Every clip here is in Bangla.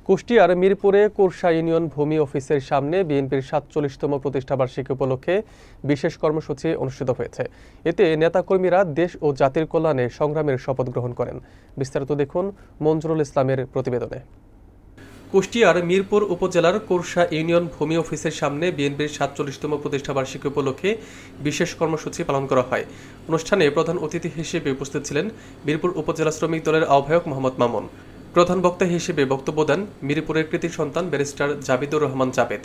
কুষ্টিয়ার মিরপুরে কোরসা ইউনিয়ন ভূমি অফিসের সামনে বিএনপির ৪৭তম প্রতিষ্ঠাবার্ষিকী উপলক্ষে বিশেষ কর্মসূচি অনুষ্ঠিত হয়েছে। এতে নেতাকর্মীরা দেশ ও জাতির কল্যাণে সংগ্রামের শপথ গ্রহণ করেন। বিস্তারিত দেখুন মঞ্জুরুল ইসলামের প্রতিবেদনে। কুষ্টিয়ার মিরপুর উপজেলার কোরসা ইউনিয়ন ভূমি অফিসের সামনে বিএনপির ৪৭তম প্রতিষ্ঠাবার্ষিকী উপলক্ষে বিশেষ কর্মসূচি পালন করা হয়। অনুষ্ঠানে প্রধান অতিথি হিসেবে উপস্থিত ছিলেন মিরপুর উপজেলা শ্রমিক দলের আহ্বায়ক মোহাম্মদ মামুন। প্রধান বক্তা হিসেবে বক্তব্য দেন মিরপুরের কৃতি সন্তান ব্যারিস্টার জাবিদুর রহমান জাবেদ।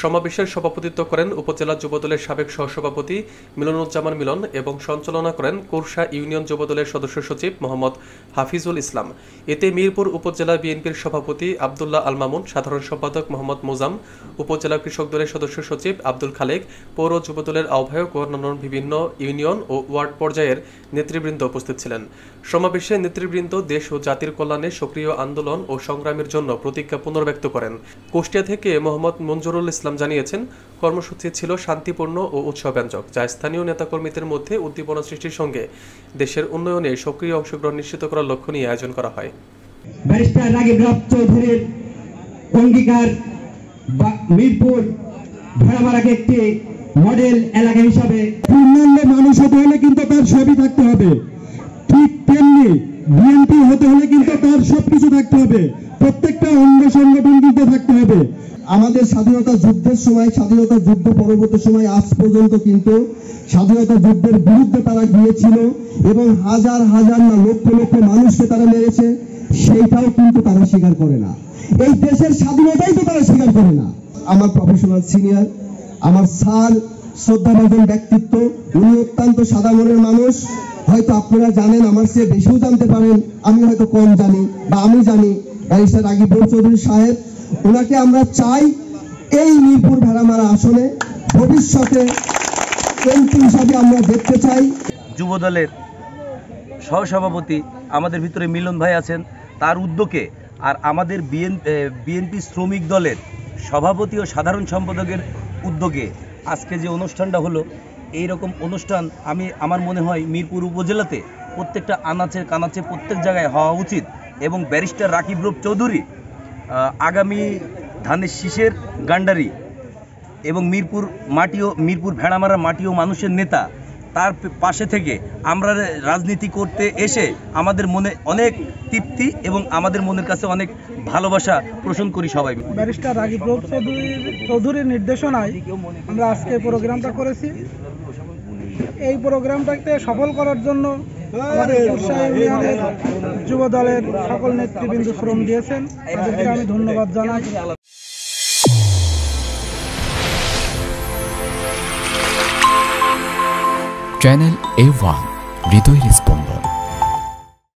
সমাবেশের সভাপতিত্ব করেন উপজেলা যুবদলের সাবেক সহসভাপতি মিলনুজ্জামান মিলন এবং সঞ্চালনা করেন কোরসা ইউনিয়ন যুবদলের সদস্য সচিব মোহাম্মদ হাফিজুল ইসলাম। এতে মিরপুর উপজেলা বিএনপির সভাপতি আব্দুল্লাহ আল মামুন, সাধারণ সম্পাদক মোহাম্মদ মোজাম, উপজেলা কৃষক দলের সদস্য সচিব আব্দুল খালেক, পৌর যুবদলের আহ্বায়ক ও অন্যান্য বিভিন্ন ইউনিয়ন ও ওয়ার্ড পর্যায়ের নেতৃবৃন্দ উপস্থিত ছিলেন। সমাবেশে নেতৃবৃন্দ দেশ ও জাতির কল্যাণে সক্রিয় আন্দোলন ও সংগ্রামের জন্য প্রতিজ্ঞা পুনর্ব্যক্ত করেন। কুষ্টিয়া থেকে মোহাম্মদ মঞ্জুরুল ইসলাম জানিয়েছেন, কর্মসূচি ছিল শান্তিপূর্ণ ও উৎসবব্যঞ্জক, যা স্থানীয় নেতাকর্মীদের মধ্যে উদ্দীপনা সৃষ্টির সঙ্গে দেশের উন্নয়নে সক্রিয় অংশগ্রহণ নিশ্চিত করার লক্ষ্য নিয়ে আয়োজন করা হয়। ব্যারিস্টার রাগিব চৌধুরীর অঙ্গীকার মিরপুর ভেড়ামারাকে একটি মডেল এলাকা হিসাবে পূর্ণাঙ্গ মানুষ হতে হলে কিন্তু তার সবই থাকতে হবে, ঠিক তেমনি বিএনপি হতে হলে কিন্তু তার সবকিছু থাকতে হবে, প্রত্যেকটা অঙ্গ সংগঠন কিন্তু থাকতে হবে। আমাদের স্বাধীনতা যুদ্ধের সময়, স্বাধীনতা যুদ্ধ পরবর্তী সময় আজ পর্যন্ত কিন্তু স্বাধীনতা যুদ্ধের বিরুদ্ধে তারা গিয়েছিল এবং হাজার হাজার না লক্ষ লক্ষ মানুষকে তারা মেরেছে, সেইটাও কিন্তু তারা স্বীকার করে না। এই দেশের স্বাধীনতাই তো তারা স্বীকার করে না। আমার প্রফেশনাল সিনিয়র, আমার স্যার, শ্রদ্ধাভাজন ব্যক্তিত্ব, উনি অত্যন্ত সাদা মনের মানুষ। হয়তো আপনারা জানেন, আমার চেয়ে বেশিও জানতে পারেন, আমি হয়তো কম জানি বা আমি জানি। ব্যারিস্টার রাগিব চৌধুরী সাহেব, ওনাকে আমরা চাই এই মিরপুর ভেড়ামারা আসনে ভবিষ্যতে এমপি হিসাবে আমরা দেখতে চাই। যুবদলের সহসভাপতি আমাদের ভিতরে মিলন ভাই আছেন, তার উদ্যোগে, আর আমাদের বিএনপি শ্রমিক দলের সভাপতি ও সাধারণ সম্পাদকের উদ্যোগে আজকে যে অনুষ্ঠানটা হলো, এই রকম অনুষ্ঠান আমার মনে হয় মিরপুর উপজেলাতে প্রত্যেকটা আনাচে কানাচে প্রত্যেক জায়গায় হওয়া উচিত। এবং ব্যারিস্টার রাকিব চৌধুরী আগামী ধানের শীষের গান্ডারি এবং মিরপুর ভেড়ামারা মাটি ও মানুষের নেতা, তার পাশে থেকে আমরা রাজনীতি করতে এসে আমাদের মনে অনেক তৃপ্তি এবং আমাদের মনের কাছে অনেক ভালোবাসা পোষণ করি সবাই। ব্যারিস্টার রাগিব চৌধুরীর নির্দেশনায় আমরা আজকে প্রোগ্রামটা করেছি। এই প্রোগ্রামটাকে সফল করার জন্য আমাদের কোরসা ইউনিয়নের যুব দলের সকল নেতৃবৃন্দ শ্রম দিয়েছেন, তাদেরকে আমি ধন্যবাদ জানাই। চ্যানেল A1 হৃদয়ের স্পন্দন।